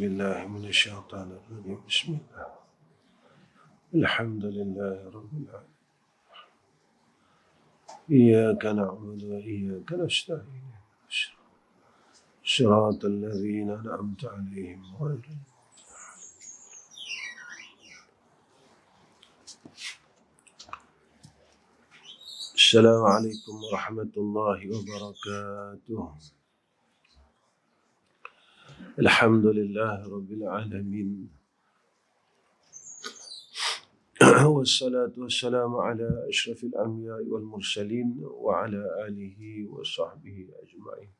بالله من الشيطان الرجيم. بسم الله. الحمد لله رب العالمين. إياك نعبد وإياك نستعين. صراط الذين أنعمت عليهم غير السلام عليكم ورحمة الله وبركاته. الحمد لله رب العالمين، والصلاة والسلام على أشرف الأنبياء والمرسلين وعلى آله وصحبه أجمعين.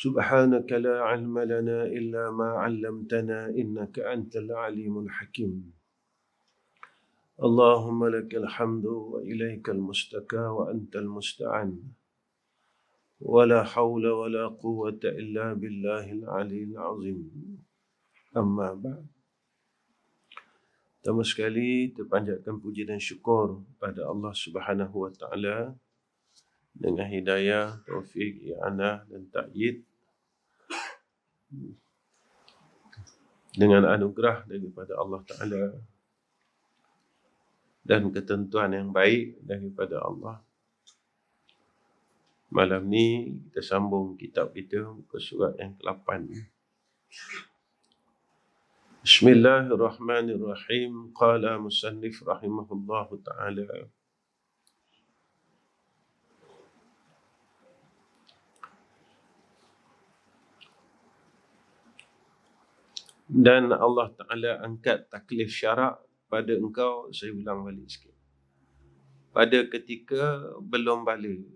سبحانك لا علم لنا إلا ما علمتنا إنك أنت العليم الحكيم. اللهم لك الحمد وإليك المستكى وأنت المستعان، ولا حول ولا قوة إلا بالله العلي العظيم. Amma ba'd. Pertama sekali, terpanjatkan puji dan syukur pada Allah Subhanahu wa Ta'ala dengan hidayah, taufik, i'anah dan ta'yid, dengan anugerah daripada Allah Ta'ala dan ketentuan yang baik daripada Allah. Malam ni kita sambung kitab kita, muka surat yang ke-8. Bismillahirrahmanirrahim. Qala musannif rahimahullahu ta'ala. Dan Allah Ta'ala angkat taklif syarak pada engkau. Saya ulang balik sikit. Pada ketika belum balik.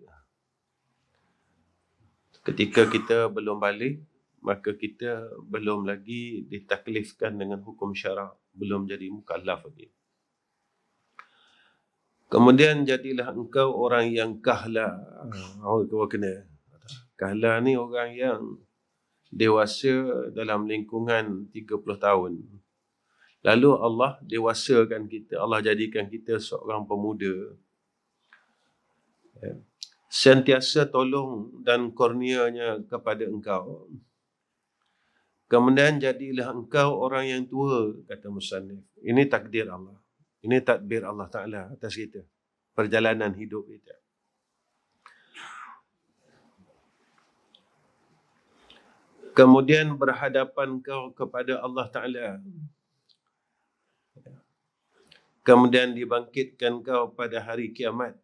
Ketika kita belum balik, maka kita belum lagi ditaklifkan dengan hukum syarak, belum jadi mukallaf lagi. Kemudian jadilah engkau orang yang kahla. Kau kena. Kahla ni orang yang dewasa dalam lingkungan 30 tahun. Lalu Allah dewasakan kita, Allah jadikan kita seorang pemuda. Sentiasa tolong dan kurnianya kepada engkau. Kemudian jadilah engkau orang yang tua, kata musannif. Ini takdir Allah. Ini tadbir Allah Ta'ala atas kita. Perjalanan hidup kita. Kemudian berhadapan kau kepada Allah Ta'ala. Kemudian dibangkitkan kau pada hari kiamat.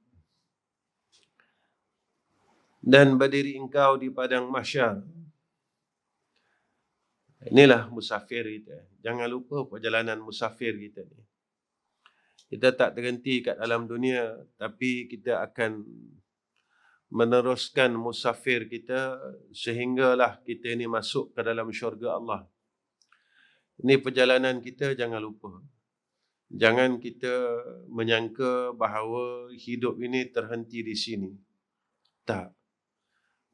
Dan berdiri engkau di padang mahsyar. Inilah musafir kita. Jangan lupa perjalanan musafir kita ni. Kita tak terhenti kat dalam dunia, tapi kita akan meneruskan musafir kita sehinggalah kita ni masuk ke dalam syurga Allah. Ini perjalanan kita, jangan lupa. Jangan kita menyangka bahawa hidup ini terhenti di sini. Tak.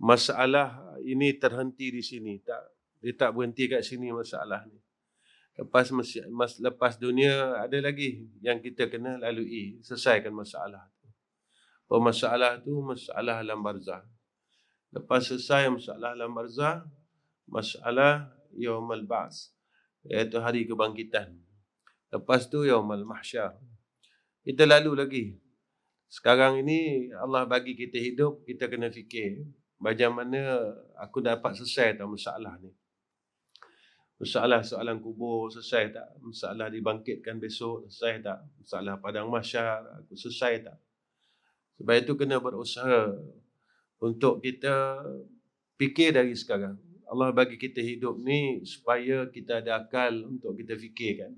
Masalah ini terhenti di sini. Tak. Dia tak berhenti kat sini masalah ni. Lepas dunia ada lagi yang kita kena lalui, selesaikan masalah tu. Masalah tu masalah alam barzah. Lepas selesai masalah alam barzah, masalah yaumul ba'ts, iaitu hari kebangkitan. Lepas tu yaumul mahsyar. Kita lalu lagi. Sekarang ini Allah bagi kita hidup, kita kena fikir bagaimana aku dapat selesai tak masalah ni. Masalah soalan kubur selesai tak? Masalah dibangkitkan besok selesai tak? Masalah padang mahsyar aku selesai tak? Sebab itu kena berusaha untuk kita fikir dari sekarang. Allah bagi kita hidup ni supaya kita ada akal untuk kita fikirkan.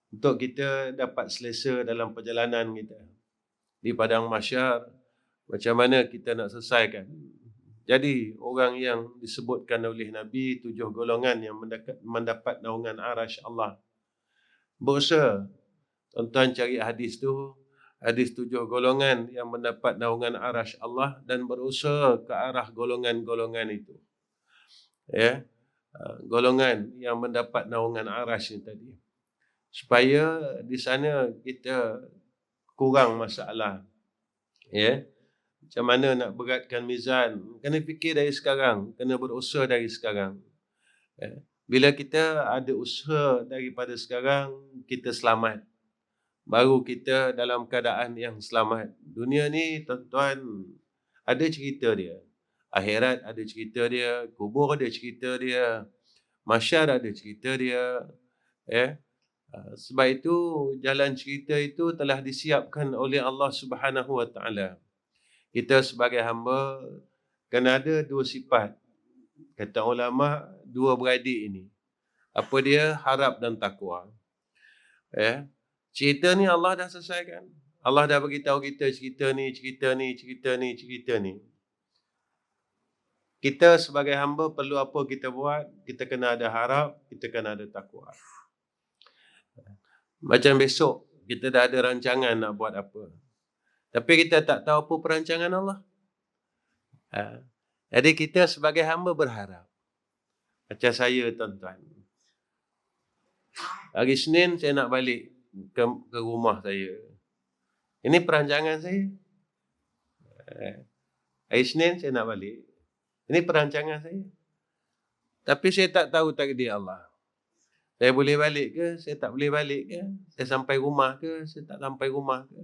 Untuk kita dapat selesa dalam perjalanan kita. Di padang mahsyar, macam mana kita nak selesaikan. Jadi, orang yang disebutkan oleh Nabi, 7 golongan yang mendapat naungan arasy Allah. Berusaha. Tuan-tuan cari hadis tu. Hadis 7 golongan yang mendapat naungan arasy Allah dan berusaha ke arah golongan-golongan itu. Ya, golongan yang mendapat naungan arasy tadi. Supaya di sana kita kurang masalah. Ya. Macam mana nak beratkan mizan? Kena fikir dari sekarang. Kena berusaha dari sekarang. Bila kita ada usaha daripada sekarang, kita selamat. Baru kita dalam keadaan yang selamat. Dunia ni, tuan-tuan, ada cerita dia. Akhirat ada cerita dia, kubur ada cerita dia, mahsyar ada cerita dia. Sebab itu, jalan cerita itu telah disiapkan oleh Allah Subhanahu Wa Taala. Kita sebagai hamba kena ada dua sifat. Kata ulama, dua beradik ini. Apa dia? Harap dan takwa. Cerita ni Allah dah selesaikan. Allah dah beritahu kita cerita ni. Kita sebagai hamba perlu apa kita buat? Kita kena ada harap, kita kena ada takwa. Macam besok, kita dah ada rancangan nak buat apa. Tapi kita tak tahu apa perancangan Allah. Jadi kita sebagai hamba berharap. Macam saya, tuan-tuan. Hari Senin saya nak balik ke rumah saya. Ini perancangan saya. Hari Senin saya nak balik. Ini perancangan saya. Tapi saya tak tahu takdir Allah. Saya boleh balik ke? Saya tak boleh balik ke? Saya sampai rumah ke? Saya tak sampai rumah ke?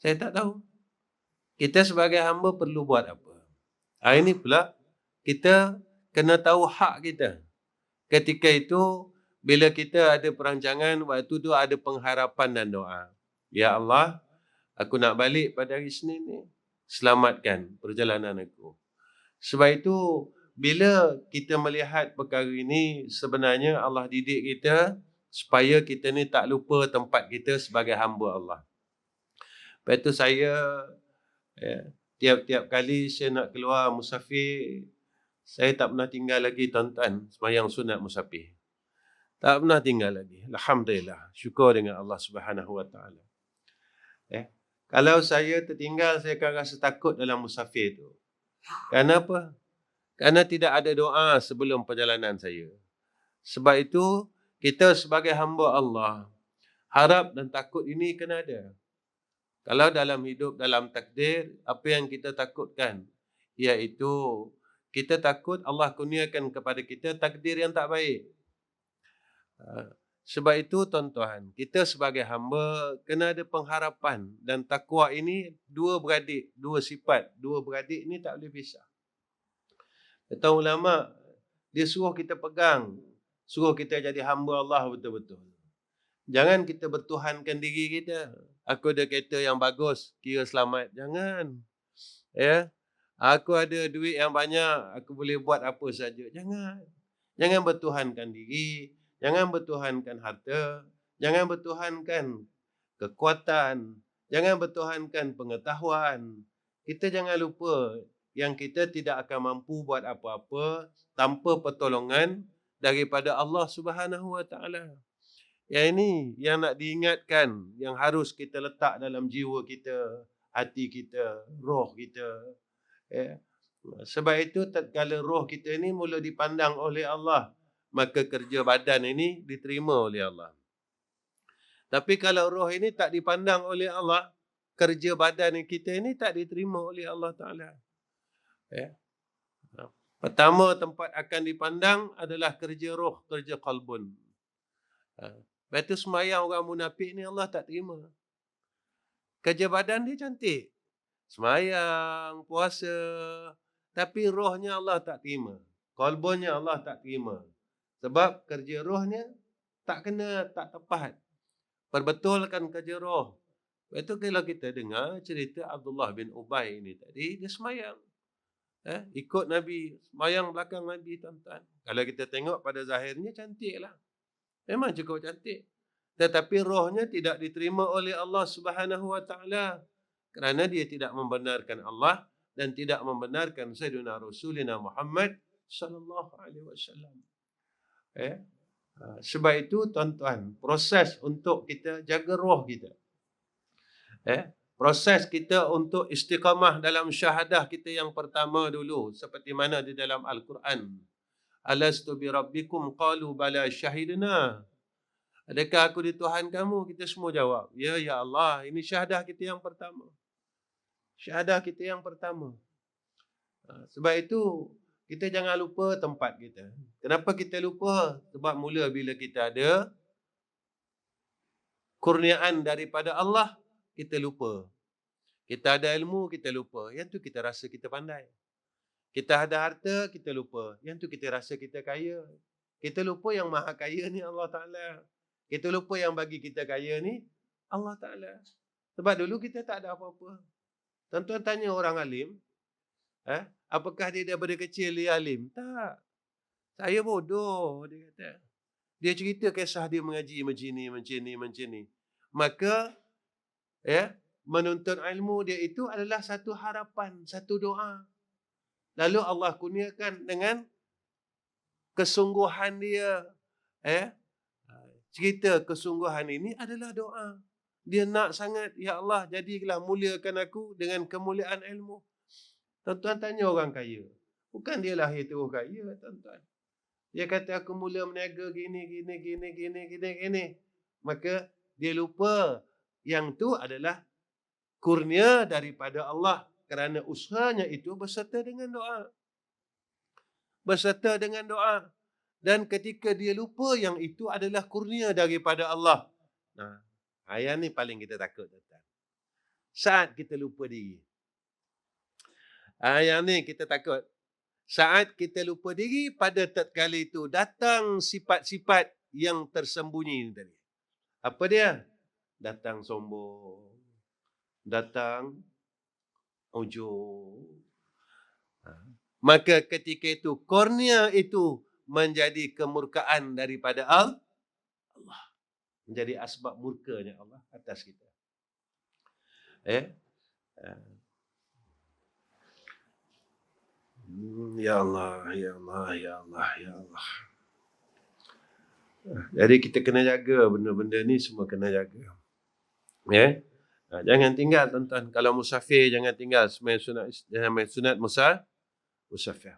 Saya tak tahu. Kita sebagai hamba perlu buat apa? Hari ini pula kita kena tahu hak kita. Ketika itu, bila kita ada perancangan, waktu tu ada pengharapan dan doa. Ya Allah, aku nak balik pada hari Senin ni. Selamatkan perjalanan aku. Sebab itu, bila kita melihat perkara ini, sebenarnya Allah didik kita supaya kita ni tak lupa tempat kita sebagai hamba Allah. Lepas itu saya, tiap-tiap kali saya nak keluar musafir, saya tak pernah tinggal lagi, tuan-tuan, sembahyang sunat musafir. Tak pernah tinggal lagi. Alhamdulillah. Syukur dengan Allah Subhanahu Wa Taala. Kalau saya tertinggal, saya akan rasa takut dalam musafir tu. Kenapa? Kerana tidak ada doa sebelum perjalanan saya. Sebab itu, kita sebagai hamba Allah, harap dan takut ini kena ada. Kalau dalam hidup, dalam takdir, apa yang kita takutkan? Iaitu, kita takut Allah kurniakan kepada kita takdir yang tak baik. Sebab itu, tuan-tuan, kita sebagai hamba kena ada pengharapan. Dan takwa ini dua beradik, dua sifat. Dua beradik ini tak boleh pisah. Kata ulama, dia suruh kita pegang, suruh kita jadi hamba Allah betul-betul. Jangan kita bertuhankan diri kita. Aku ada kereta yang bagus, kira selamat. Jangan. Aku ada duit yang banyak, aku boleh buat apa saja. Jangan. Jangan bertuhankan diri. Jangan bertuhankan harta. Jangan bertuhankan kekuatan. Jangan bertuhankan pengetahuan. Kita jangan lupa yang kita tidak akan mampu buat apa-apa tanpa pertolongan daripada Allah Subhanahu Wa Taala. Yang ini yang nak diingatkan, yang harus kita letak dalam jiwa kita, hati kita, roh kita. Sebab itu tatkala roh kita ini mula dipandang oleh Allah, maka kerja badan ini diterima oleh Allah. Tapi kalau roh ini tak dipandang oleh Allah, kerja badan kita ini tak diterima oleh Allah Ta'ala. Pertama tempat akan dipandang adalah kerja roh, kerja qalbun. Lepas tu semayang orang munafik ni Allah tak terima. Kerja badan dia cantik. Semayang, puasa. Tapi rohnya Allah tak terima. Qalbunnya Allah tak terima. Sebab kerja rohnya tak kena, tak tepat. Perbetulkan kerja roh. Lepas tu kalau kita dengar cerita Abdullah bin Ubay ni tadi, dia semayang. Ikut Nabi, semayang belakang Nabi, tuan-tuan. Kalau kita tengok pada zahirnya cantik lah. Memang cukup cantik. Tetapi rohnya tidak diterima oleh Allah Subhanahu Wa Taala kerana dia tidak membenarkan Allah dan tidak membenarkan Sayyidina Rasulina Muhammad sallallahu alaihi wasallam. Sebab itu, tuan-tuan, proses untuk kita jaga roh kita. Proses kita untuk istiqamah dalam syahadah kita yang pertama dulu, seperti mana di dalam Al-Quran. Alastu bi rabbikum qalu bala syahidna. Adakah aku di Tuhan kamu? Kita semua jawab, ya, ya Allah. Ini syahadah kita yang pertama. Syahadah kita yang pertama. Sebab itu, kita jangan lupa tempat kita. Kenapa kita lupa? Sebab mula bila kita ada kurniaan daripada Allah, kita lupa. Kita ada ilmu, kita lupa. Yang tu kita rasa kita pandai. Kita ada harta, kita lupa. Yang tu kita rasa kita kaya. Kita lupa yang maha kaya ni Allah Ta'ala. Kita lupa yang bagi kita kaya ni Allah Ta'ala. Sebab dulu kita tak ada apa-apa. Tuan-tuan tanya orang alim, apakah dia daripada kecil dia alim? Tak. Saya bodoh, dia kata. Dia cerita kisah dia mengaji macam ni. Maka, menuntut ilmu dia itu adalah satu harapan, satu doa. Lalu Allah kurniakan dengan kesungguhan dia. Cerita kesungguhan ini adalah doa. Dia nak sangat, ya Allah, jadilah muliakan aku dengan kemuliaan ilmu. Tuan-tuan tanya orang kaya. Bukan dia lahir terus kaya, tuan-tuan. Dia kata aku mula berniaga gini. Maka dia lupa yang tu adalah kurnia daripada Allah. Kerana usahanya itu berserta dengan doa. Berserta dengan doa. Dan ketika dia lupa yang itu adalah kurnia daripada Allah. Nah, ayat ni paling kita takut, tuan-tuan. Saat kita lupa diri. Ayat ni kita takut. Saat kita lupa diri, pada tatkala itu datang sifat-sifat yang tersembunyi tadi. Apa dia? Datang sombong. Datang ujub. Maka ketika itu, kurnia itu menjadi kemurkaan daripada Allah. Menjadi asbab murkanya Allah atas kita. Ya Allah. Jadi kita kena jaga benda-benda ni, semua kena jaga. Jangan tinggal, tuan-tuan. Kalau musafir, jangan tinggal sembahyang sunat musafir.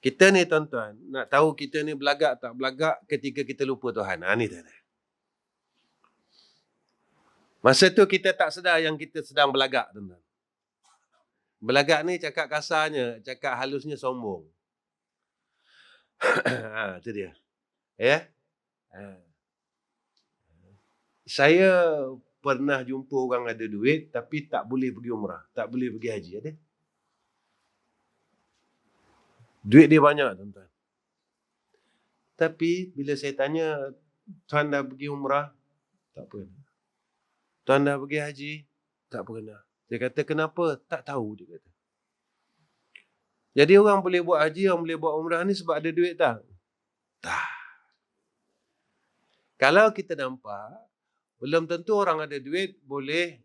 Kita ni, tuan-tuan, nak tahu kita ni belagak tak belagak ketika kita lupa Tuhan. Ni tuan-tuan. Masa tu kita tak sedar yang kita sedang belagak, tuan-tuan. Belagak ni cakap kasarnya, cakap halusnya sombong. Itu dia. Saya pernah jumpa orang ada duit tapi tak boleh pergi umrah, tak boleh pergi haji. Ada? Duit dia banyak, tuan-tuan. Tapi bila saya tanya, tuan dah pergi umrah? Tak pernah. Tuan dah pergi haji? Tak pernah. Dia kata, kenapa? Tak tahu, dia kata. Jadi orang boleh buat haji, orang boleh buat umrah ni sebab ada duit tak? Tak. Kalau kita nampak, belum tentu orang ada duit boleh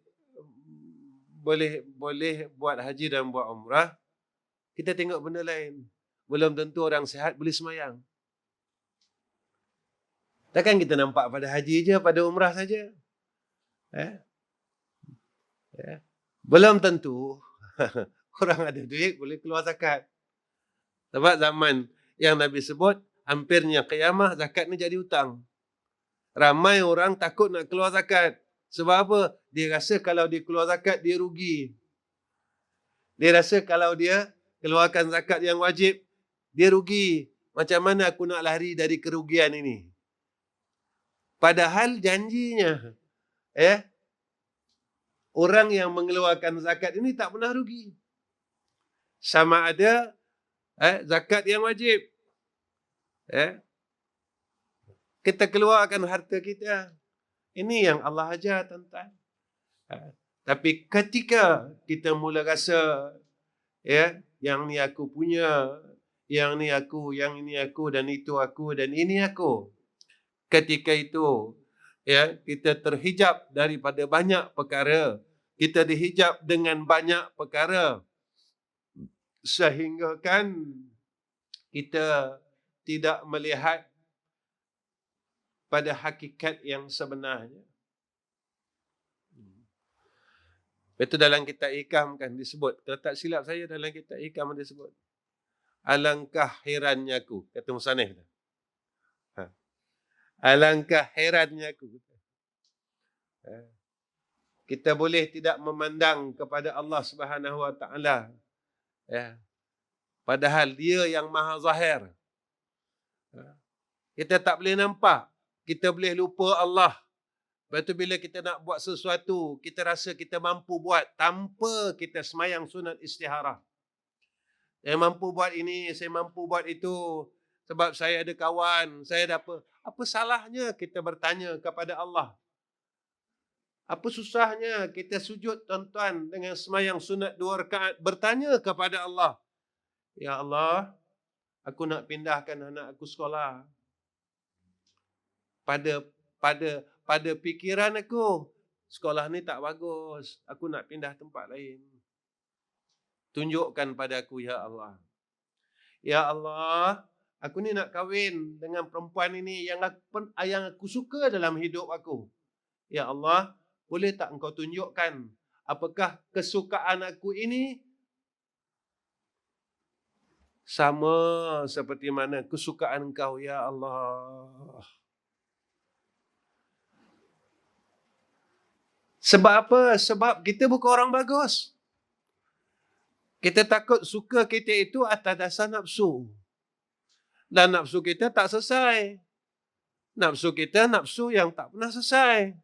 buat haji dan buat umrah. Kita tengok benda lain. Belum tentu orang sihat boleh semayang. Takkan kita nampak pada haji je, pada umrah saja. Belum tentu orang ada duit boleh keluar zakat. Sebab zaman yang Nabi sebut, hampirnya qiyamah, zakat ni jadi hutang. Ramai orang takut nak keluar zakat. Sebab apa? Dia rasa kalau dia keluar zakat, dia rugi. Dia rasa kalau dia keluarkan zakat yang wajib, dia rugi. Macam mana aku nak lari dari kerugian ini? Padahal janjinya, orang yang mengeluarkan zakat ini tak pernah rugi. Sama ada zakat yang wajib. Kita keluarkan harta kita. Ini yang Allah ajar, tuan-tuan. Tapi ketika kita mula rasa, yang ni aku punya, yang ni aku, yang ini aku, dan itu aku, dan ini aku. Ketika itu, kita terhijab daripada banyak perkara. Kita dihijab dengan banyak perkara. Sehingga kan kita tidak melihat pada hakikat yang sebenarnya. Itu dalam kitab Hikam kan disebut. Kalau tak silap saya, dalam kitab Hikam disebut. Alangkah herannya aku. Kata Musanif. Alangkah herannya aku. Kita boleh tidak memandang kepada Allah Subhanahu Wa Taala Ya. Padahal dia yang maha zahir. Kita tak boleh nampak. Kita boleh lupa Allah. Lepas tu bila kita nak buat sesuatu, kita rasa kita mampu buat tanpa kita semayang sunat istikharah. Saya mampu buat ini, saya mampu buat itu. Sebab saya ada kawan, saya ada apa. Apa salahnya kita bertanya kepada Allah? Apa susahnya kita sujud tuan-tuan dengan semayang sunat 2 rakaat bertanya kepada Allah. Ya Allah, aku nak pindahkan anak aku sekolah. Pada fikiran aku, sekolah ni tak bagus. Aku nak pindah tempat lain. Tunjukkan pada aku, ya Allah. Ya Allah, aku ni nak kahwin dengan perempuan ini yang aku suka dalam hidup aku. Ya Allah, boleh tak engkau tunjukkan apakah kesukaan aku ini sama seperti mana kesukaan engkau, ya Allah. Sebab apa? Sebab kita bukan orang bagus. Kita takut suka kita itu atas dasar nafsu. Dan nafsu kita tak selesai. Nafsu kita nafsu yang tak pernah selesai.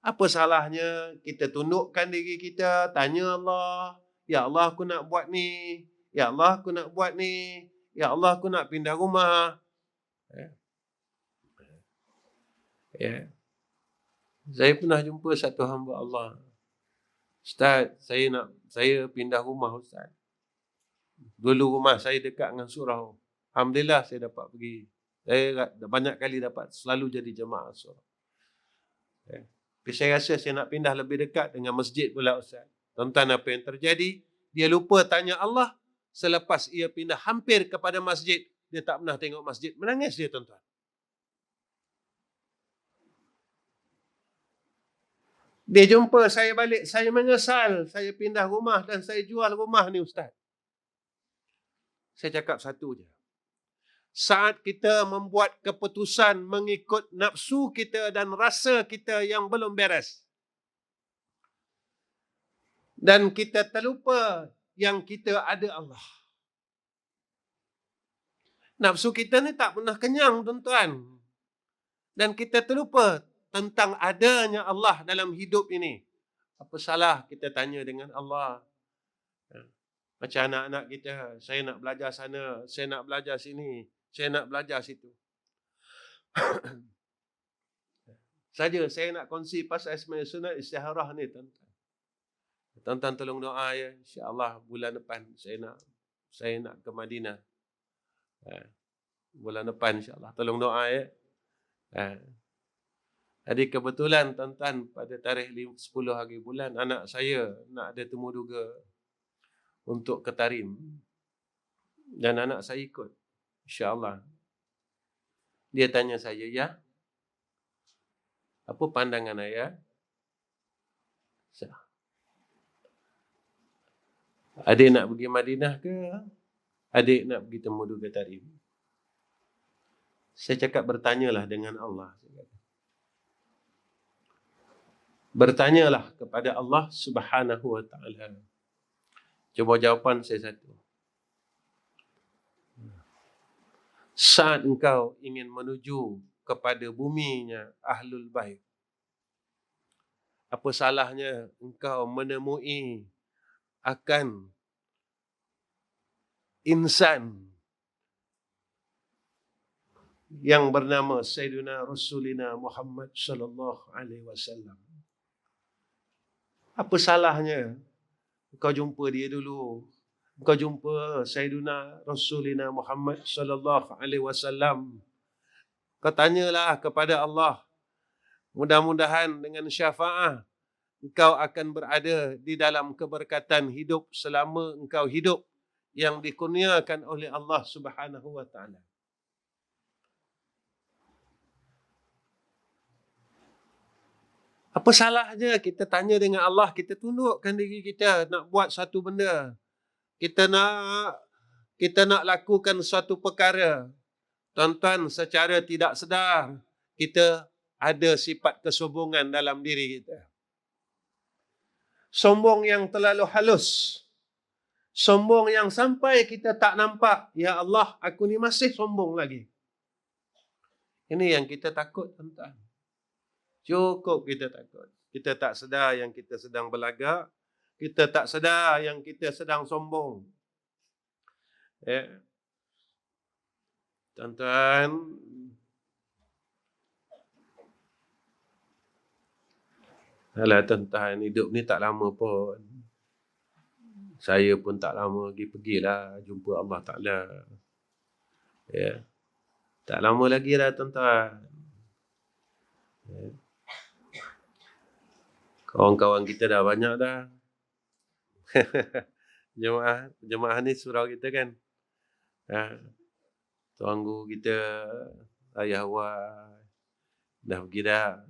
Apa salahnya kita tundukkan diri kita, tanya Allah, ya Allah aku nak buat ni, ya Allah aku nak buat ni, ya Allah aku nak pindah rumah. Ya. Saya pernah jumpa satu hamba Allah. Ustaz, saya pindah rumah Ustaz. Dulu rumah saya dekat dengan surau. Alhamdulillah saya dapat pergi. Saya banyak kali dapat selalu jadi jemaah surau. Ya. Tapi saya rasa saya nak pindah lebih dekat dengan masjid pula Ustaz. Tuan-tuan, apa yang terjadi? Dia lupa tanya Allah. Selepas ia pindah hampir kepada masjid, dia tak pernah tengok masjid. Menangis dia tuan-tuan. Dia jumpa saya balik, saya menyesal. Saya pindah rumah dan saya jual rumah ni Ustaz. Saya cakap satu je. Saat kita membuat keputusan mengikut nafsu kita dan rasa kita yang belum beres. Dan kita terlupa yang kita ada Allah. Nafsu kita ni tak pernah kenyang tuan-tuan. Dan kita terlupa tentang adanya Allah dalam hidup ini. Apa salah kita tanya dengan Allah? Macam anak-anak kita, saya nak belajar sana, saya nak belajar sini, saya nak belajar situ. Saja saya nak kongsi pasal semayang sunat istikharah ni tuan-tuan. Tuan-tuan tolong doa ya, insya-Allah bulan depan saya nak ke Madinah. Bulan depan insya-Allah tolong doa ya. Jadi kebetulan tuan-tuan pada tarikh 10 hari bulan anak saya nak ada temu duga untuk ke Tarim. Dan anak saya ikut. InsyaAllah. Dia tanya saya, ya, apa pandangan ayah? Adik nak pergi Madinah ke? Adik nak pergi temu duga Tarim? Saya cakap bertanyalah dengan Allah. Bertanyalah kepada Allah Subhanahu wa ta'ala. Cuba jawapan saya satu. Saat engkau ingin menuju kepada buminya Ahlul Bait, apa salahnya engkau menemui akan insan yang bernama Sayyidina Rasulina Muhammad sallallahu alaihi wasallam. Apa salahnya engkau jumpa dia dulu? Engkau jumpa Sayyidina Rasulina Muhammad sallallahu alaihi wasallam. Kau tanyalah kepada Allah. Mudah-mudahan dengan syafaat engkau akan berada di dalam keberkatan hidup selama engkau hidup yang dikurniakan oleh Allah Subhanahu wa taala. Apa salahnya kita tanya dengan Allah, kita tundukkan diri kita nak buat satu benda. Kita nak lakukan suatu perkara. Tuan-tuan, secara tidak sedar, kita ada sifat kesombongan dalam diri kita. Sombong yang terlalu halus. Sombong yang sampai kita tak nampak, ya Allah, aku ni masih sombong lagi. Ini yang kita takut, tuan-tuan. Cukup kita takut. Kita tak sedar yang kita sedang berlagak. Kita tak sedar yang kita sedang sombong. Ya. Tuan-tuan, alah tuan-tuan, hidup ni tak lama pun. Saya pun tak lama lagi pergilah jumpa Allah Ta'ala. Ya. Tak lama lagi dah, tuan-tuan. Ya. Kawan-kawan kita dah banyak dah. Jemaah ni surau kita kan. Tuan guru kita, ayah awak, dah pergi dah.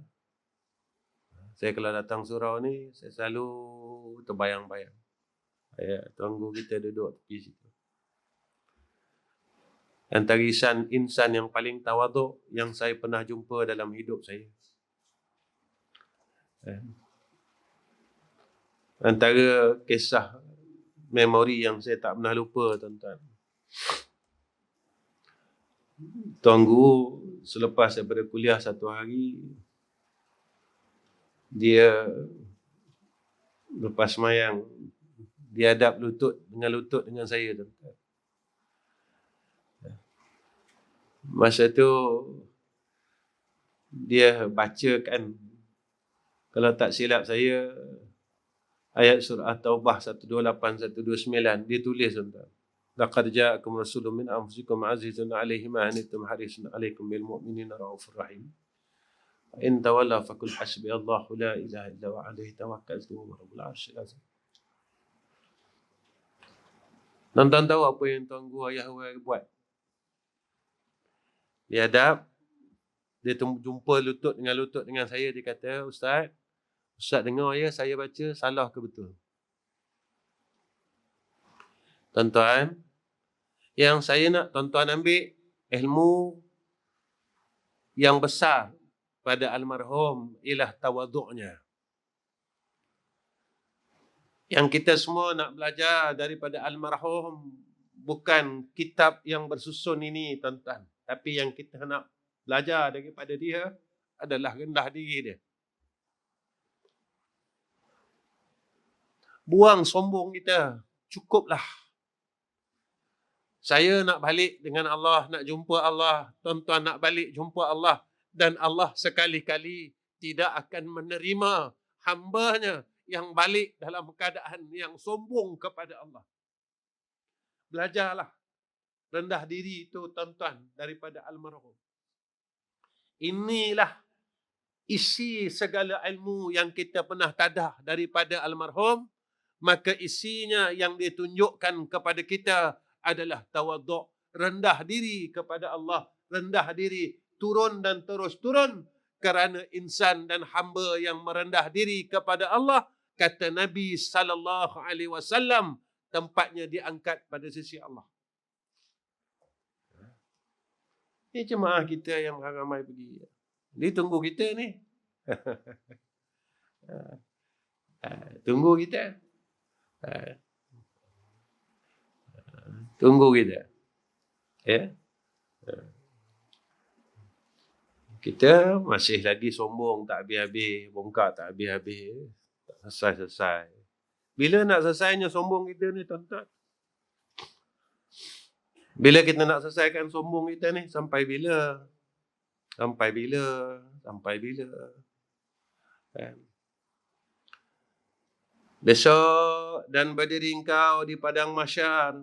Saya kalau datang surau ni, saya selalu terbayang-bayang. Tuan guru kita duduk tepi situ. Antara insan yang paling tawaduk yang saya pernah jumpa dalam hidup saya. Antara kisah memori yang saya tak pernah lupa, tuan-tuan. Tuan guru selepas daripada kuliah satu hari, dia lepas semayang, dia hadap lutut dengan saya, tuan-tuan. Masa tu dia bacakan, kalau tak silap saya, ayat surah Taubah 128, 129, dia tulis, tuan-tuan. Laqad ja'akum rasulun min anfusikum azizun 'alaihi ma anittum harisun 'alaikum bil mu'minina raufur rahim. In tawalla faqul hasbiyallahu la ilaha illa huwa 'alaihi tawakkaltu wa rabbul 'arsyil 'azim. Tuan-tuan tahu apa yang Tuan Guru ayah awak buat? Dia hadap, dia jumpa lutut dengan saya, dia kata, Ustaz dengar ya, saya baca salah ke betul? Tuan-tuan, yang saya nak tuan-tuan ambil ilmu yang besar pada almarhum ialah tawaduknya. Yang kita semua nak belajar daripada almarhum bukan kitab yang bersusun ini, tuan-tuan. Tapi yang kita nak belajar daripada dia adalah rendah diri dia. Buang sombong kita. Cukuplah. Saya nak balik dengan Allah, nak jumpa Allah. Tuan-tuan nak balik jumpa Allah. Dan Allah sekali-kali tidak akan menerima hamba-Nya yang balik dalam keadaan yang sombong kepada Allah. Belajarlah rendah diri itu, tuan-tuan, daripada almarhum. Inilah isi segala ilmu yang kita pernah tadah daripada almarhum. Maka isinya yang ditunjukkan kepada kita adalah tawaduk, rendah diri kepada Allah, rendah diri, turun dan terus turun, kerana insan dan hamba yang merendah diri kepada Allah, kata Nabi sallallahu alaihi wasallam, tempatnya diangkat pada sisi Allah. Ini jemaah kita yang ramai pergi. Dia tunggu kita ni. Tunggu kita. Tunggu kita. Ya. Kita masih lagi sombong tak habis-habis, bongkar tak habis-habis, tak selesai-selesai. Bila nak selesainya sombong kita ni, tuan-tuan? Bila kita nak selesaikan sombong kita ni? Sampai bila? Sampai bila? Sampai bila? Besok dan berdiri engkau di padang mahsyar.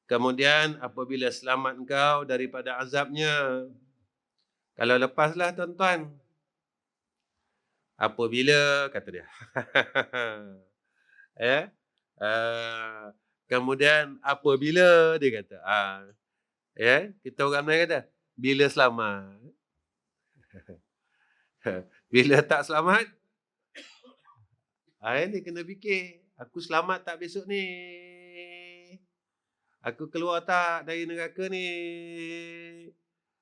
Kemudian apabila selamat engkau daripada azabnya. Kalau lepaslah, tuan-tuan. Apabila, kata dia. Kemudian apabila, dia kata. Kita orang Melayu kata, bila selamat. Bila tak selamat, ni kena fikir. Aku selamat tak besok ni? Aku keluar tak dari neraka ni?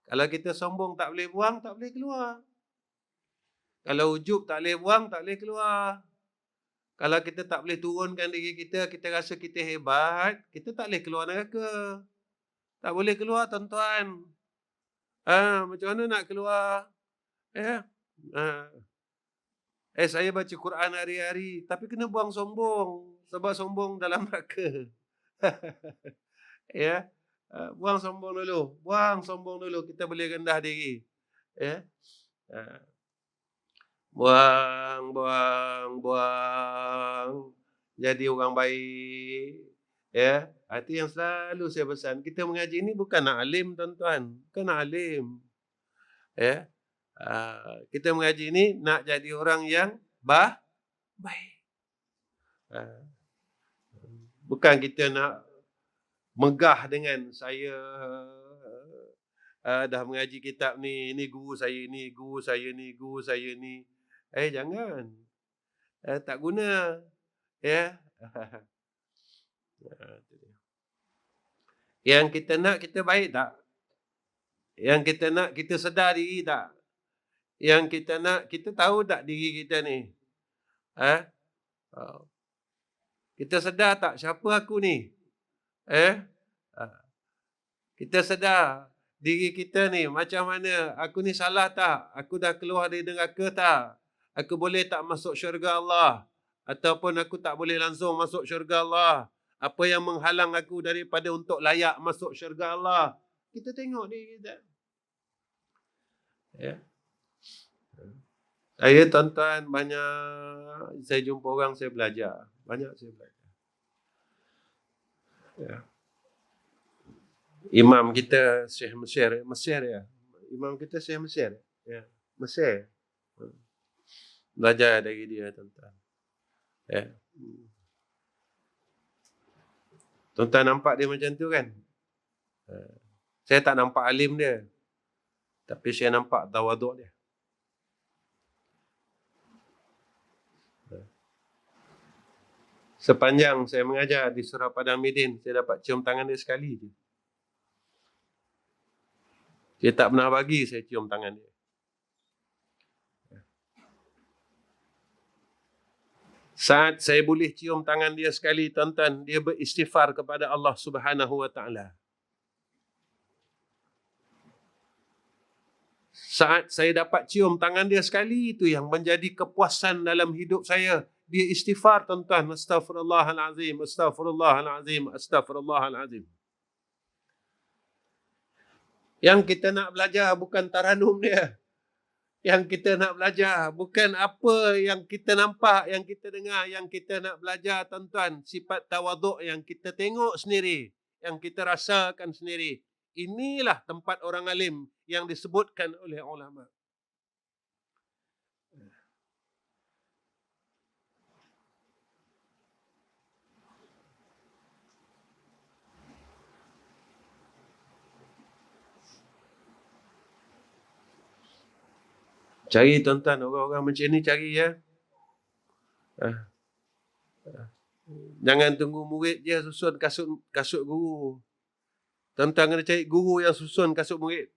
Kalau kita sombong tak boleh buang, tak boleh keluar. Kalau ujub tak boleh buang, tak boleh keluar. Kalau kita tak boleh turunkan diri kita, kita rasa kita hebat, kita tak boleh keluar neraka. Tak boleh keluar tuan-tuan. Macam mana nak keluar? Ya. Saya baca Quran hari-hari, tapi kena buang sombong. Sebab sombong dalam neraka. Ya. Buang sombong dulu. Buang sombong dulu. Kita boleh rendah diri. Ya. Buang, buang, buang. Jadi orang baik. Ya. Itu yang selalu saya pesan. Kita mengaji ni bukan nak alim, tuan-tuan. Bukan nak alim. Ya. Kita mengaji ni nak jadi orang yang baik. Bukan kita nak megah dengan saya dah mengaji kitab ni guru saya ni, guru saya ni, guru saya ni. Jangan. Tak guna. Ya. Yang kita nak kita baik tak? Yang kita nak kita sedar diri tak? Yang kita nak kita tahu tak diri kita ni? Kita sedar tak siapa aku ni? Kita sedar diri kita ni macam mana? Aku ni salah tak? Aku dah keluar dari neraka tak? Aku boleh tak masuk syurga Allah? Ataupun aku tak boleh langsung masuk syurga Allah? Apa yang menghalang aku daripada untuk layak masuk syurga Allah? Kita tengok diri kita. Ya. Saya tuan-tuan banyak saya jumpa orang saya belajar. Banyak saya belajar. Ya. Imam kita Syekh Mesir ya. Imam kita Syekh Mesir. Ya. Mesir. Belajar dari dia tuan-tuan. Ya. Tuan-tuan nampak dia macam tu kan? Saya tak nampak alim dia. Tapi saya nampak tawaduk dia. Sepanjang saya mengajar di Surau Padang Midin, saya dapat cium tangan dia sekali je. Dia tak pernah bagi saya cium tangan dia. Saat saya boleh cium tangan dia sekali, tuan-tuan, dia beristighfar kepada Allah Subhanahu Wa Taala. Saat saya dapat cium tangan dia sekali, itu yang menjadi kepuasan dalam hidup saya. Dia istighfar, tuan-tuan. Astaghfirullahalazim, astaghfirullahalazim, astaghfirullahalazim. Yang kita nak belajar bukan taranum dia. Yang kita nak belajar bukan apa yang kita nampak, yang kita dengar. Yang kita nak belajar, tuan-tuan, sifat tawaduk yang kita tengok sendiri, yang kita rasakan sendiri. Inilah tempat orang alim yang disebutkan oleh ulama. Cari tuan-tuan, orang-orang macam ni cari ya. Jangan tunggu murid je susun kasut guru. Tuan-tuan kena cari guru yang susun kasut murid.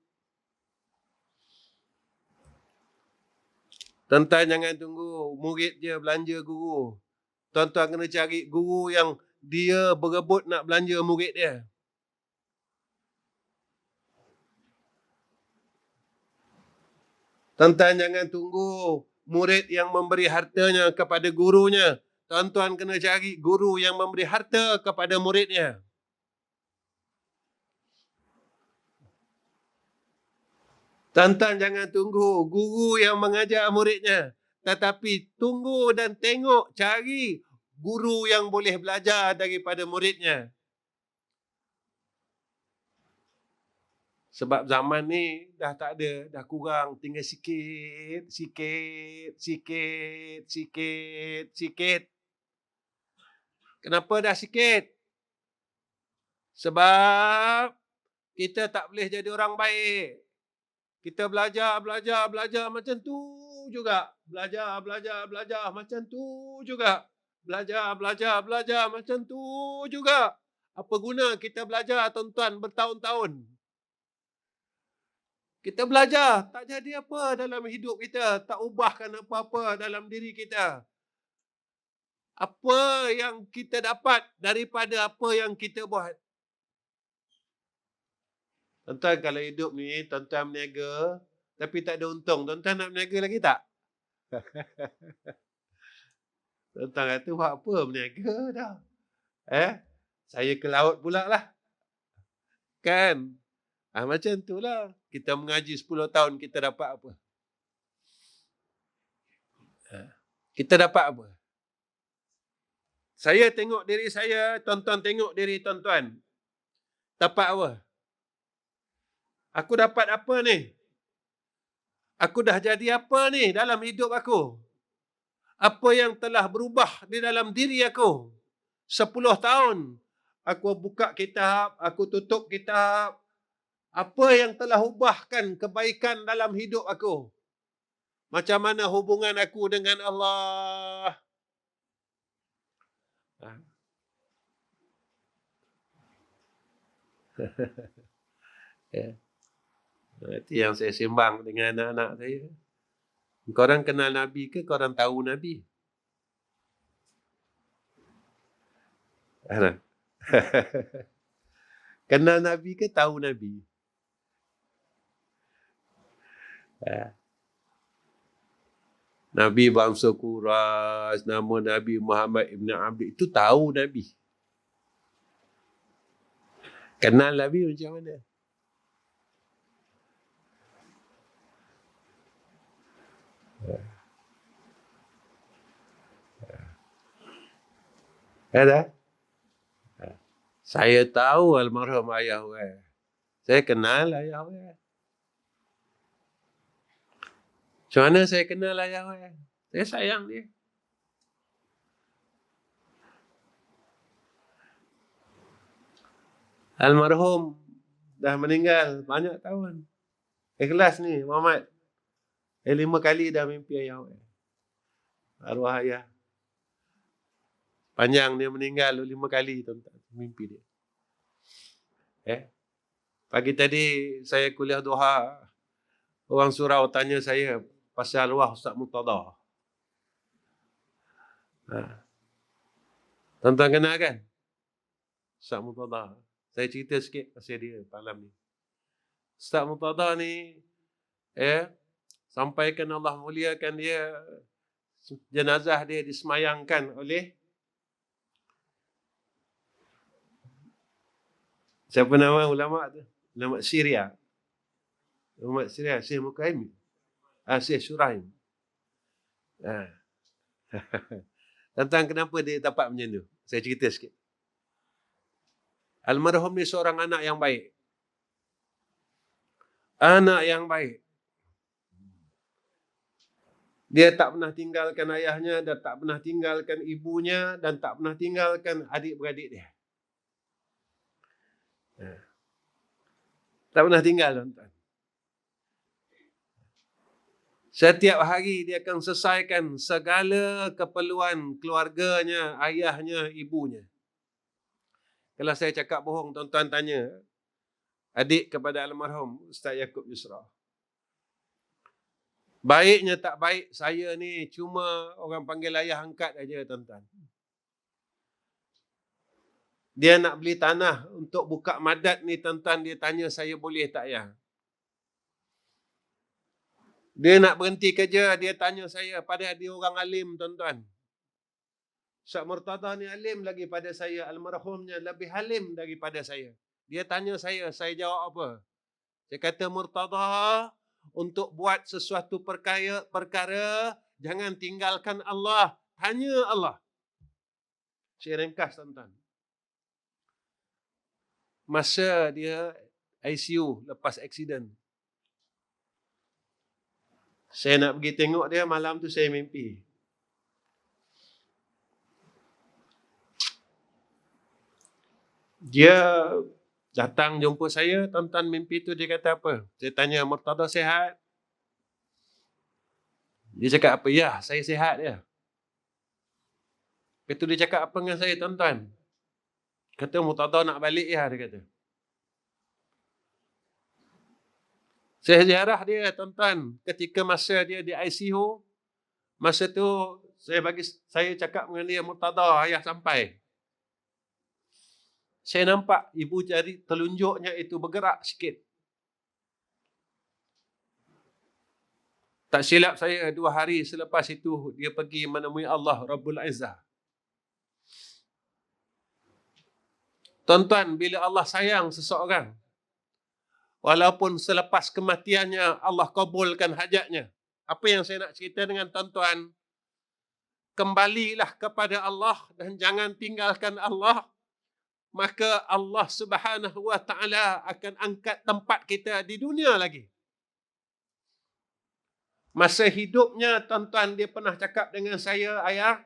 Tuan-tuan jangan tunggu murid je belanja guru. Tuan-tuan kena cari guru yang dia berebut nak belanja murid dia. Tuan-tuan jangan tunggu murid yang memberi hartanya kepada gurunya. Tuan-tuan kena cari guru yang memberi harta kepada muridnya. Tuan-tuan jangan tunggu guru yang mengajar muridnya. Tetapi tunggu dan tengok, cari guru yang boleh belajar daripada muridnya. Sebab zaman ni dah tak ada, dah kurang, tinggal sikit. Kenapa dah sikit? Sebab kita tak boleh jadi orang baik. Kita belajar macam tu juga. Belajar macam tu juga. Belajar macam tu juga. Apa guna kita belajar, tuan-tuan, bertahun-tahun? Kita belajar, tak jadi apa dalam hidup kita. Tak ubahkan apa-apa dalam diri kita. Apa yang kita dapat daripada apa yang kita buat? Tuan-tuan kalau hidup ni, tuan-tuan berniaga, tapi tak ada untung, tuan-tuan nak berniaga lagi tak? Tuan-tuan kata, buat apa berniaga dah? Saya ke laut pula lah. Kan? Macam tu lah. Kita mengaji 10 tahun, kita dapat apa? Kita dapat apa? Saya tengok diri saya, tuan-tuan tengok diri tuan-tuan. Dapat apa? Aku dapat apa ni? Aku dah jadi apa ni dalam hidup aku? Apa yang telah berubah di dalam diri aku? 10 tahun. Aku buka kitab, aku tutup kitab. Apa yang telah ubahkan kebaikan dalam hidup aku? Macam mana hubungan aku dengan Allah? Itu yang saya sembang dengan anak-anak saya. Korang kenal Nabi ke korang tahu Nabi? Kenal Nabi ke tahu Nabi? Nabi bangsa Quraisy, nama Nabi Muhammad ibn Abdul, itu tahu Nabi. Kenal Nabi macam mana? Ada? Saya tahu almarhum ayah saya. Saya kenal ayah saya. Macam mana saya kenal ayah saya? Saya sayang dia. Almarhum dah meninggal banyak tahun. Ikhlas ni Muhammad. 5 kali dah mimpi ayah saya. Arwah ayah. Panjang dia meninggal 5 kali tuan-tuan mimpi dia. Pagi tadi saya kuliah duha. Orang surau tanya saya pasal arwah Ustaz Murtada. Tuan-tuan kenal kan? Ustaz Murtada. Saya cerita sikit pasal dia malam ni. Ustaz Murtada ni sampaikan Allah muliakan dia, jenazah dia disemayangkan oleh siapa nama ulama tu? Ulama Syria. Ulama Syria, Syekh Mukaim. Syekh Shuraim. Tentang kenapa dia dapat macam tu? Saya cerita sikit. Almarhum ni seorang anak yang baik. Anak yang baik. Dia tak pernah tinggalkan ayahnya, dan tak pernah tinggalkan ibunya, dan tak pernah tinggalkan adik-beradik dia. Tak pernah tinggal, tuan-tuan. Setiap hari dia akan selesaikan segala keperluan keluarganya, ayahnya, ibunya. Kalau saya cakap bohong, tuan-tuan tanya adik kepada almarhum Ustaz Yaakob Yusra. Baiknya tak baik saya ni cuma orang panggil ayah angkat aja, tuan-tuan. Dia nak beli tanah untuk buka madat ni, tuan-tuan, dia tanya saya boleh tak ya? Dia nak berhenti kerja, dia tanya saya, padahal dia orang alim, tuan-tuan. Ustaz Murtada ni alim lagi pada saya, almarhumnya lebih alim daripada saya. Dia tanya saya jawab apa? Saya kata, Murtada, untuk buat sesuatu perkara, jangan tinggalkan Allah, tanya Allah. Saya ringkas, tuan-tuan. Masa dia ICU lepas aksiden, saya nak pergi tengok dia, malam tu saya mimpi. Dia datang jumpa saya, tuan-tuan, mimpi tu dia kata apa? Saya tanya, Murtada sihat? Dia cakap apa? Ya, saya sihat ya. Lepas tu dia cakap apa dengan saya, tuan-tuan? Kata, Murtada nak balik ya, dia kata. Saya ziarah dia, tuan-tuan, ketika masa dia di ICU. Masa tu Saya cakap dengan dia, Murtada, ayah sampai. Saya nampak ibu jari telunjuknya itu bergerak sikit. Tak silap saya 2 hari selepas itu, dia pergi menemui Allah Rabbul Izzah. Tuan-tuan, bila Allah sayang seseorang, walaupun selepas kematiannya Allah kabulkan hajatnya. Apa yang saya nak cerita dengan tuan-tuan, kembalilah kepada Allah dan jangan tinggalkan Allah. Maka Allah Subhanahu wa ta'ala akan angkat tempat kita di dunia lagi. Masa hidupnya, tuan-tuan, dia pernah cakap dengan saya, ayah,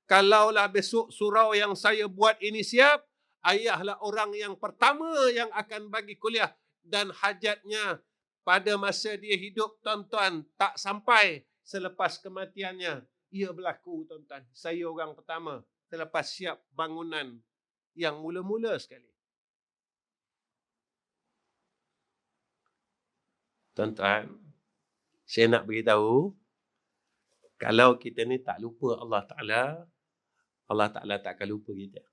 kalaulah besok surau yang saya buat ini siap, ayahlah orang yang pertama yang akan bagi kuliah. Dan hajatnya pada masa dia hidup, tuan-tuan, tak sampai selepas kematiannya. Ia berlaku, tuan-tuan. Saya orang pertama selepas siap bangunan yang mula-mula sekali. Tuan-tuan, saya nak beritahu, kalau kita ni tak lupa Allah Ta'ala, Allah Ta'ala tak akan lupa kita.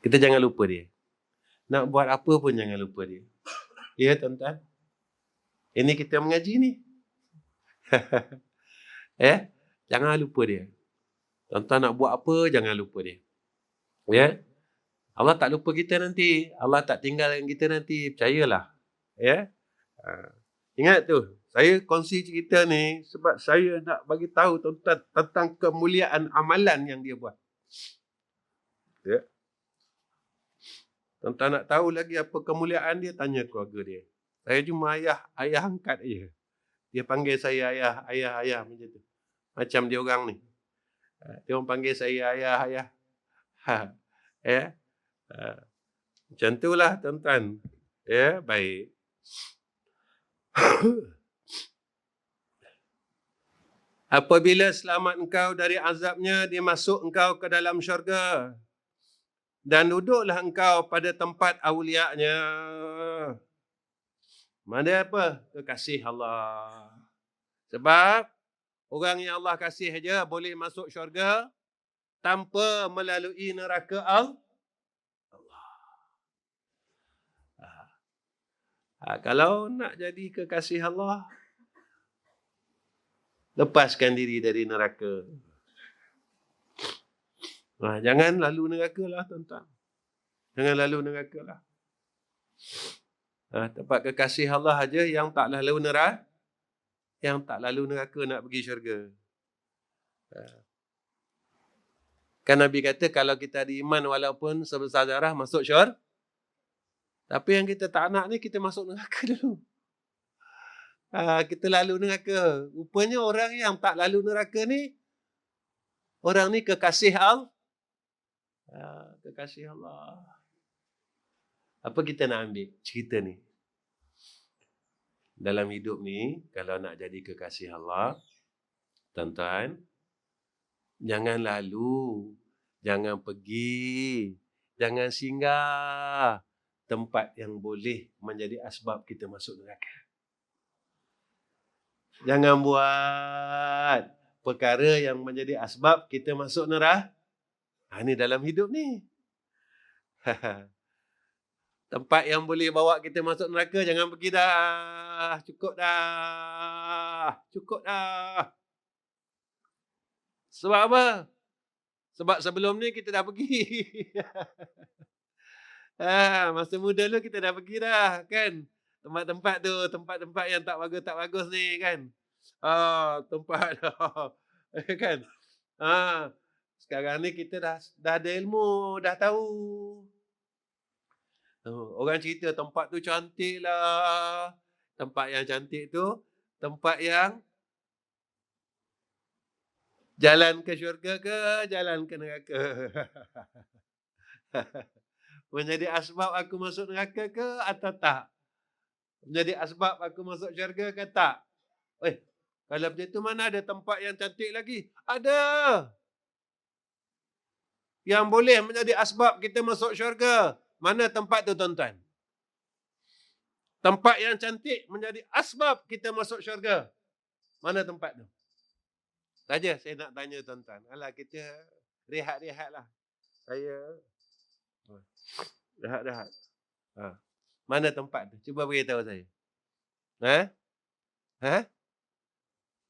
Kita jangan lupa dia. Nak buat apa pun jangan lupa dia. Ya, tuan-tuan? Ini kita mengaji ni. Jangan lupa dia. Tuan-tuan nak buat apa, jangan lupa dia. Ya? Allah tak lupa kita nanti. Allah tak tinggalkan kita nanti. Percayalah. Ya? Ingat tu. Saya kongsi cerita ni sebab saya nak bagi tahu tuan-tuan tentang kemuliaan amalan yang dia buat. Ya? Tuan-tuan nak tahu lagi apa kemuliaan dia, tanya keluarga dia. Saya cuma ayah angkat aja. Dia panggil saya ayah macam tu. Macam dia orang ni. Dia orang panggil saya ayah. Macam itulah, tuan-tuan. Ya, baik. Apabila selamat engkau dari azabnya, dia masuk engkau ke dalam syurga. Dan duduklah engkau pada tempat awliya-Nya. Mana apa? Kekasih Allah. Sebab orang yang Allah kasih saja boleh masuk syurga tanpa melalui neraka Allah. Kalau nak jadi kekasih Allah, lepaskan diri dari neraka. Jangan lalu neraka lah, tuan-tuan. Jangan lalu neraka lah. Tempat kekasih Allah aja yang tak lalu neraka. Yang tak lalu neraka nak pergi syurga. Kan Nabi kata kalau kita ada iman walaupun sebesar darah masuk syurga. Tapi yang kita tak nak ni, kita masuk neraka dulu. Kita lalu neraka. Rupanya orang yang tak lalu neraka ni, orang ni kekasih Allah. Kekasih Allah. Apa kita nak ambil cerita ni? Dalam hidup ni, kalau nak jadi kekasih Allah, tuan-tuan, jangan lalu, jangan pergi, jangan singgah tempat yang boleh menjadi asbab kita masuk neraka. Jangan buat perkara yang menjadi asbab kita masuk neraka. Ini dalam hidup ni. Tempat yang boleh bawa kita masuk neraka, jangan pergi dah. Cukup dah. Sebab apa? Sebab sebelum ni kita dah pergi. Masa muda dulu kita dah pergi dah, kan? Tempat-tempat tu, tempat-tempat yang tak bagus ni, kan? Tempat kan? Sekarang ni kita dah ada ilmu, dah tahu. Orang cerita tempat tu cantik lah. Tempat yang cantik tu, tempat yang jalan ke syurga ke, jalan ke neraka. Menjadi asbab aku masuk neraka ke atau tak? Menjadi asbab aku masuk syurga ke tak? Kalau macam tu mana ada tempat yang cantik lagi? Ada. Yang boleh menjadi asbab kita masuk syurga. Mana tempat tu, tuan-tuan? Tempat yang cantik menjadi asbab kita masuk syurga. Mana tempat tu? Saja saya nak tanya tuan-tuan. Alah, kita rehat-rehatlah. Saya rehat-rehat. Mana tempat tu? Cuba beritahu saya. Ha?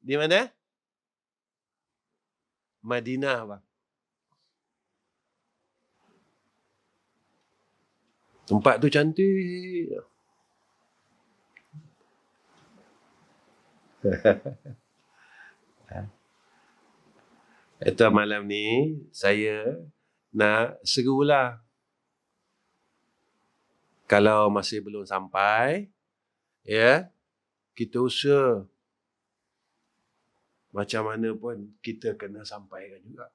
Di mana? Madinah, bang. Tempat tu cantik. Itu malam ni saya nak serulah. Kalau masih belum sampai, ya, kita usaha. Macam mana pun kita kena sampaikan juga.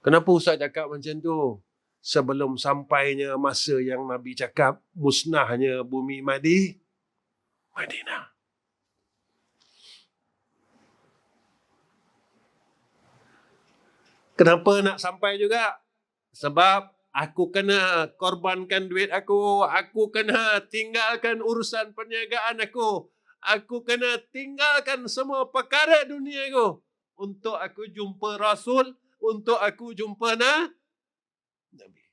Kenapa Ustaz cakap macam tu? Sebelum sampainya masa yang Nabi cakap musnahnya bumi Madinah. Kenapa nak sampai juga? Sebab aku kena korbankan duit aku kena tinggalkan urusan perniagaan aku kena tinggalkan semua perkara dunia aku untuk aku jumpa Rasul, untuk aku jumpa Nabi.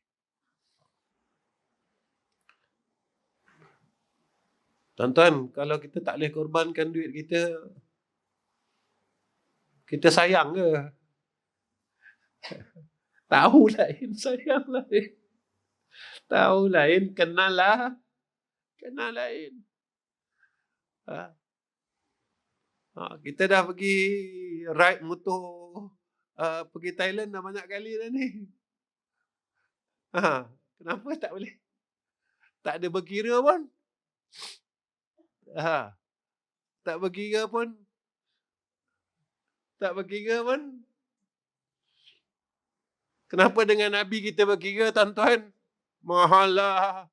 Tuan-tuan, kalau kita tak boleh korbankan duit kita sayang ke? Tahu lain, sayang lain. Tahu lain, kenal lain. Kita dah pergi ride motor pergi Thailand dah banyak kali dah ni. Kenapa tak boleh? Tak ada berkira pun. Tak berkira pun. Kenapa dengan Nabi kita berkira, tuan-tuan? Mahalah.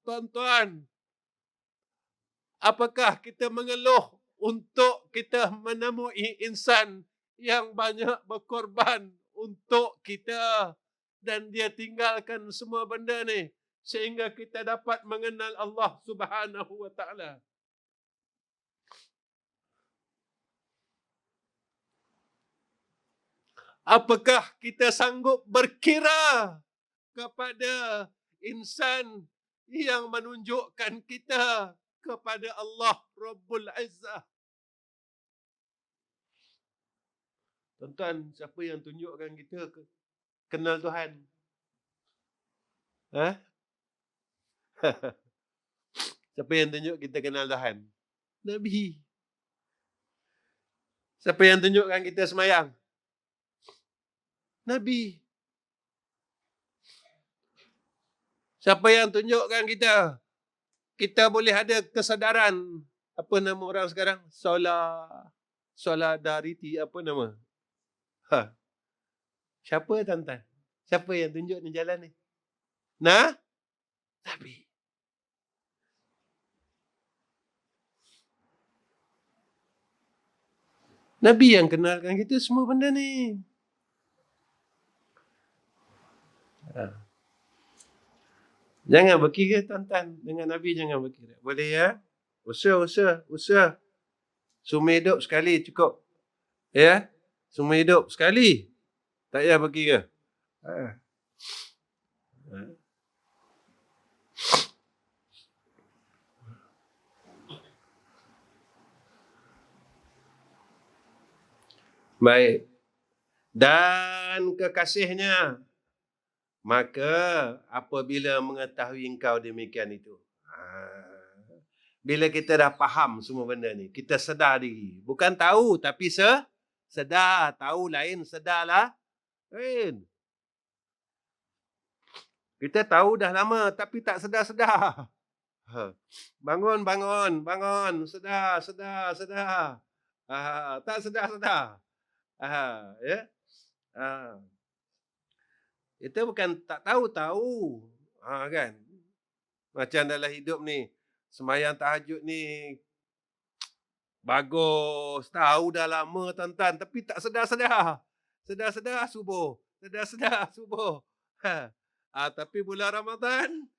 Tuan-tuan, apakah kita mengeluh untuk kita menemui insan yang banyak berkorban untuk kita dan dia tinggalkan semua benda ni sehingga kita dapat mengenal Allah Subhanahu wa taala? Apakah kita sanggup berkira kepada insan yang menunjukkan kita kepada Allah Rabbul Izzah? Tuan-tuan, siapa yang tunjukkan kita kenal Tuhan? Siapa yang tunjuk kita kenal Tuhan? Nabi. Siapa yang tunjukkan kita semayang? Nabi. Siapa yang tunjukkan kita boleh ada kesedaran, apa nama orang sekarang? Solidarity, apa nama? Siapa, tuan-tuan? Siapa yang tunjuk ni jalan ni? Nabi. Nabi yang kenalkan kita semua benda ni. Jangan berkira, tuan-tuan. Dengan Nabi jangan berkira. Boleh ya? Usaha. Semua hidup sekali cukup. Ya? Semua hidup sekali. Tak payah berkira. Baik. Dan kekasihnya, maka apabila mengetahui engkau demikian itu, bila kita dah faham semua benda ni, kita sedar diri. Bukan tahu, tapi sedar. Tahu lain, sedarlah lain. Kita tahu dah lama, tapi tak sedar-sedar. Bangun. Sedar. Tak sedar-sedar. Ya. Kita bukan tak tahu. Kan? Macam dalam hidup ni, sembahyang tahajud ni bagus, tahu dah lama, tuan-tuan, tapi tak sedar-sedar. Sedar-sedar subuh. Tapi bulan Ramadan,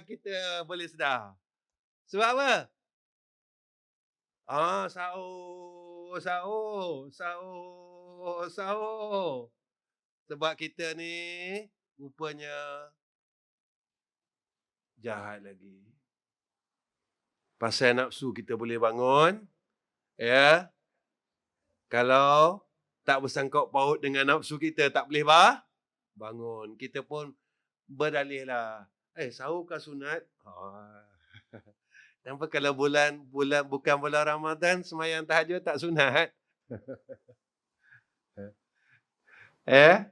kita boleh sedar. Sebab apa? Sahur, sahur, sahur, sahur. Sebab kita ni rupanya jahat lagi. Pasal nafsu kita boleh bangun, ya. Kalau tak bersangkut paut dengan nafsu kita, tak boleh bangun. Kita pun berdalih lah. Sahur kan sunat? Nampak kalau bulan bukan bulan Ramadan, semayang tahajud tak sunat? Nah,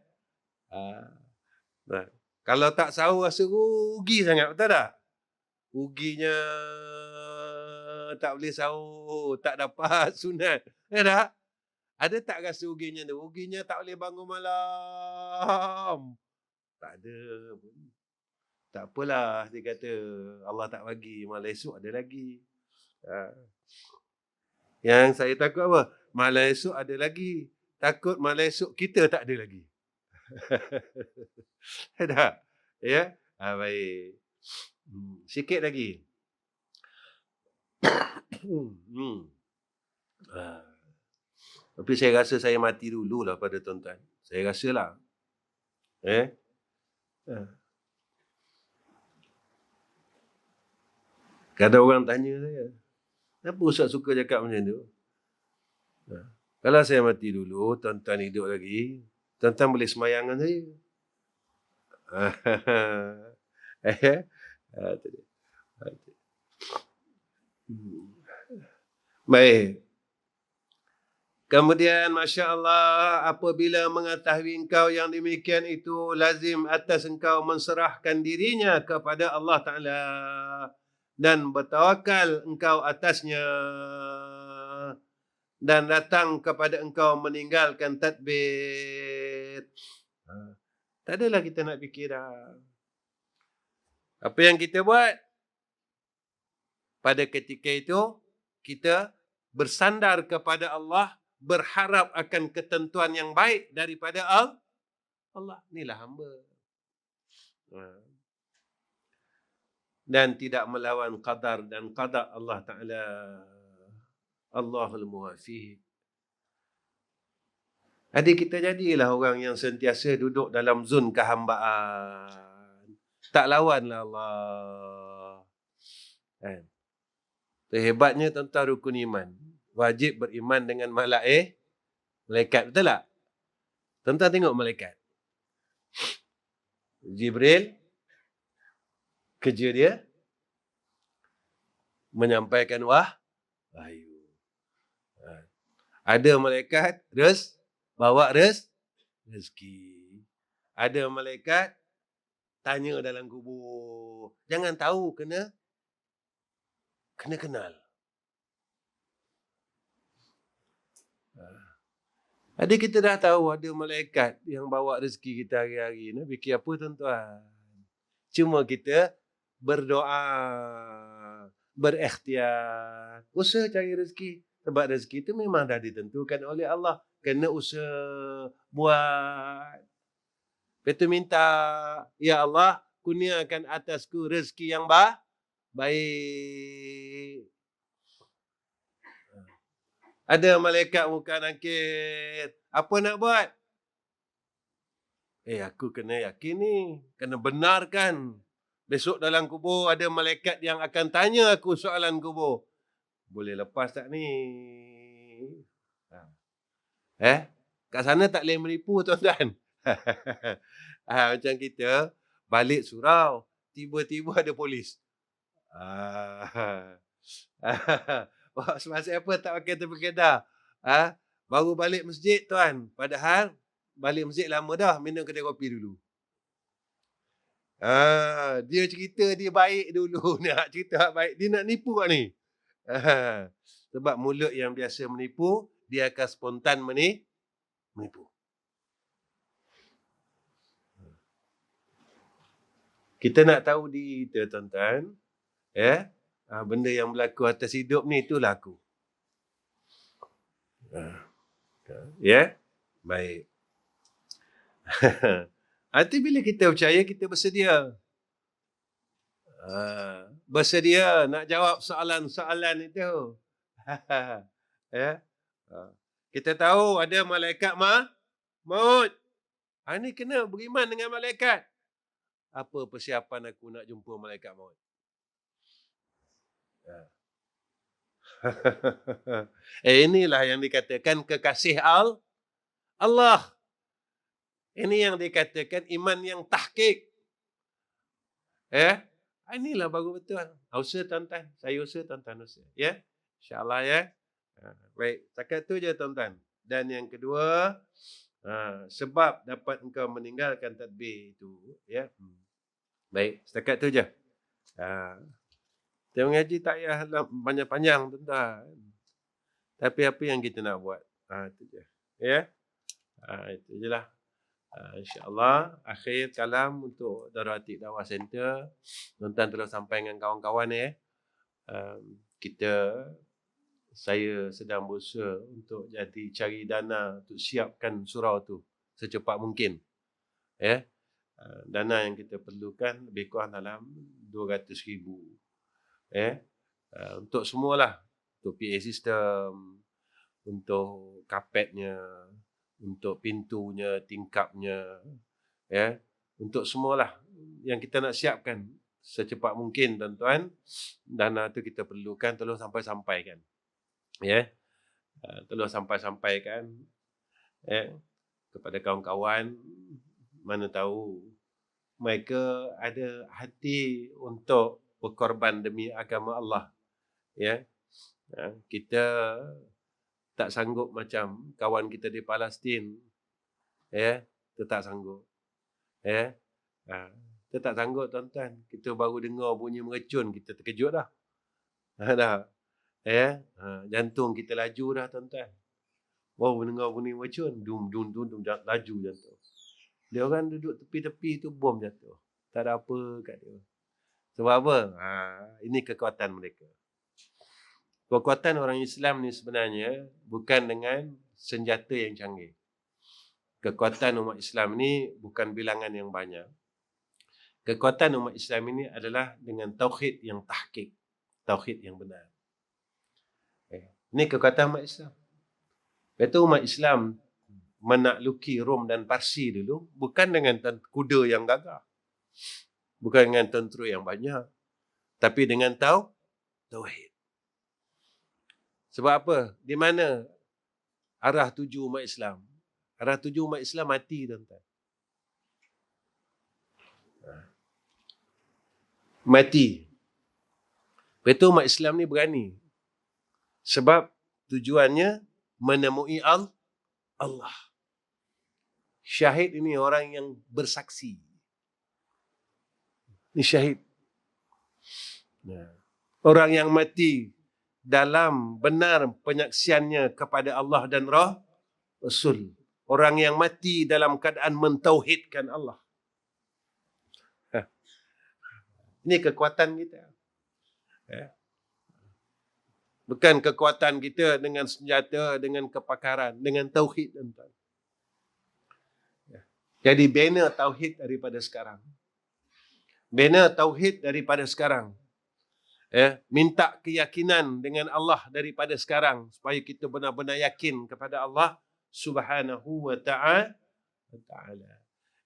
kalau tak sahur rasa rugi sangat, betul tak? Ruginya tak boleh sahur, tak dapat sunat. Tak? Ada tak rasa ruginya tu? Ruginya tak boleh bangun malam. Tak ada. Tak apalah, dia kata Allah tak bagi, malam esok ada lagi. Yang saya takut apa? Malam esok ada lagi. Takut malam esok kita tak ada lagi. Tak? Ya? Baik. Sikit lagi. Tapi saya rasa saya mati dululah pada tuan-tuan. Saya rasalah. Kadang orang tanya saya, kenapa Ustaz suka cakap macam tu? Kalau saya mati dulu, tuan-tuan hidup lagi, tuan-tuan boleh semayang dengan saya. Baik. Kemudian, Masya Allah, apabila mengetahui engkau yang demikian itu, lazim atas engkau menserahkan dirinya kepada Allah Ta'ala dan bertawakal engkau atasnya dan datang kepada engkau meninggalkan tadbir. Tak adalah kita nak fikir dah. Apa yang kita buat? Pada ketika itu, kita bersandar kepada Allah, berharap akan ketentuan yang baik daripada Allah. Inilah hamba. Dan tidak melawan qadar dan qada Allah Ta'ala. Allahul Muwafiq. Jadi kita jadilah orang yang sentiasa duduk dalam zon kehambaan. Tak lawanlah Allah. Hebatnya tentang rukun iman. Wajib beriman dengan malaikat. Betul tak? Tuan-tuan tengok malaikat. Jibril, kerja dia menyampaikan wahyu. Ada malaikat bawa rezeki. Ada malaikat tanya dalam kubur. Jangan tahu, kena kenal. Ada kita dah tahu ada malaikat yang bawa rezeki kita hari-hari. Nak fikir apa tuan-tuan? Cuma kita berdoa, berikhtiar, usaha cari rezeki. Sebab rezeki itu memang dah ditentukan oleh Allah. Kena usaha buat. Lepas tu minta, ya Allah, kurniakan atasku rezeki yang baik. Ada malaikat muka nakir. Apa nak buat? Aku kena yakin ni. Kena benarkan. Besok dalam kubur ada malaikat yang akan tanya aku soalan kubur. Boleh lepas tak ni? Kat sana tak boleh menipu tuan-tuan. Macam kita balik surau. Tiba-tiba ada polis. Semasa apa tak pakai tepi kedah? Baru balik masjid tuan. Padahal balik masjid lama dah, minum kedai kopi dulu. Dia cerita dia baik dulu. Nak cerita baik. Dia nak nipu kat ni. Sebab mulut yang biasa menipu, dia akan spontan menipu. Kita nak tahu diri kita tuan-tuan. Benda yang berlaku atas hidup ni, itulah aku. Baik. Nanti bila kita percaya, kita bersedia. Bersedia nak jawab soalan-soalan itu. Ya. Kita tahu ada malaikat maut. Ini kena beriman dengan malaikat. Apa persiapan aku nak jumpa malaikat maut? Inilah yang dikatakan kekasih Allah. Ini yang dikatakan iman yang tahqiq. Inilah baru betul. Usaha tuan-tuan. Saya usaha, tuan-tuan usaha. Ya. InsyaAllah ya. Baik. Setakat tu je tuan-tuan. Dan yang kedua, sebab dapat engkau meninggalkan tadbir itu. Ya. Baik. Setakat tu je. Kita mengaji tak payah panjang-panjang tuan-tuan. Tapi apa yang kita nak buat? Itu je. Ya. Itu je lah. InsyaAllah akhir kalam untuk Darul Atiq Dawah Center. Tuan-tuan terus sampai dengan kawan-kawan ya. Saya sedang berusaha untuk cari dana untuk siapkan surau tu secepat mungkin. Ya. Dana yang kita perlukan lebih kurang dalam 200,000. Ya. Untuk semualah. Untuk PA system, untuk kapetnya, untuk pintunya, tingkapnya, ya, untuk semualah yang kita nak siapkan secepat mungkin tuan-tuan. Dana tu kita perlukan, tolong sampaikan, ya, tolong sampaikan, ya, kepada kawan-kawan. Mana tahu mereka ada hati untuk berkorban demi agama Allah, ya. Kita tak sanggup macam kawan kita di Palestin. Ya, kita tak sanggup. Ya. Kita tak sanggup tuan-tuan. Kita baru dengar bunyi mercun, kita terkejut dah. Dah. Ya. Jantung kita laju dah tuan-tuan. Baru dengar bunyi mercun, dum laju jantung. Dia orang duduk tepi-tepi tu bom jatuh. Tak ada apa kat dia. Sebab apa? Ini kekuatan mereka. Kekuatan orang Islam ni sebenarnya bukan dengan senjata yang canggih. Kekuatan umat Islam ni bukan bilangan yang banyak. Kekuatan umat Islam ini adalah dengan tauhid yang tahqiq. Tauhid yang benar. Ini kekuatan umat Islam. Itu umat Islam menakluki Rom dan Parsi dulu bukan dengan kuda yang gagah. Bukan dengan tentera yang banyak. Tapi dengan tauhid. Sebab apa? Di mana arah tuju umat Islam? Arah tuju umat Islam mati, tuan-tuan. Mati. Betul umat Islam ni berani. Sebab tujuannya menemui Allah. Syahid ini orang yang bersaksi. Ini syahid. Orang yang mati dalam benar penyaksiannya kepada Allah dan Rasul. Orang yang mati dalam keadaan mentauhidkan Allah. Ini kekuatan kita. Bukan kekuatan kita dengan senjata, dengan kepakaran, dengan tauhid. Jadi bina tauhid daripada sekarang. Bina tauhid daripada sekarang. Minta keyakinan dengan Allah daripada sekarang supaya kita benar-benar yakin kepada Allah Subhanahu wa ta'ala.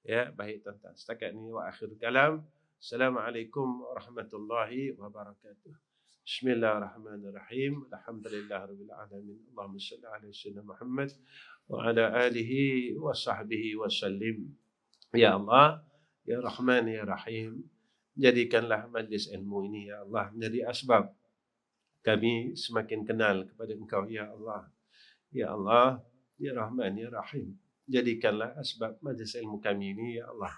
Ya, baik tuan-tuan. Setakat ni wa akhir kalam. Assalamualaikum warahmatullahi wabarakatuh. Bismillahirrahmanirrahim. Alhamdulillahirabbil alamin. Allahumma shalli ala sayyidina Muhammad wa ala alihi wa sahbihi wa sallim. Ya Allah, ya Rahman, ya Rahim. Jadikanlah majlis ilmu ini, ya Allah, menjadi asbab kami semakin kenal kepada Engkau, ya Allah. Ya Allah, ya Rahman, ya Rahim. Jadikanlah asbab majlis ilmu kami ini, ya Allah.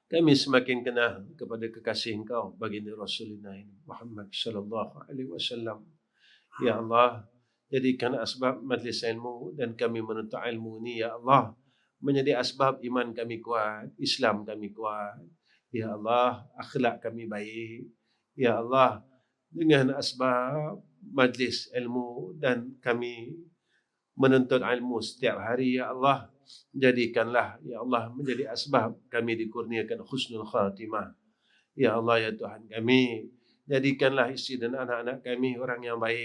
Kami semakin kenal kepada kekasih Engkau, baginda Rasulullah Muhammad sallallahu alaihi wasallam. Ya Allah, jadikan asbab majlis ilmu dan kami menuntut ilmu ini, ya Allah, menjadi asbab iman kami kuat, Islam kami kuat. Ya Allah, akhlak kami baik. Ya Allah, dengan asbab majlis ilmu dan kami menuntut ilmu setiap hari, ya Allah, jadikanlah ya Allah menjadi asbab kami dikurniakan husnul khatimah. Ya Allah ya Tuhan kami, jadikanlah istri dan anak-anak kami orang yang baik.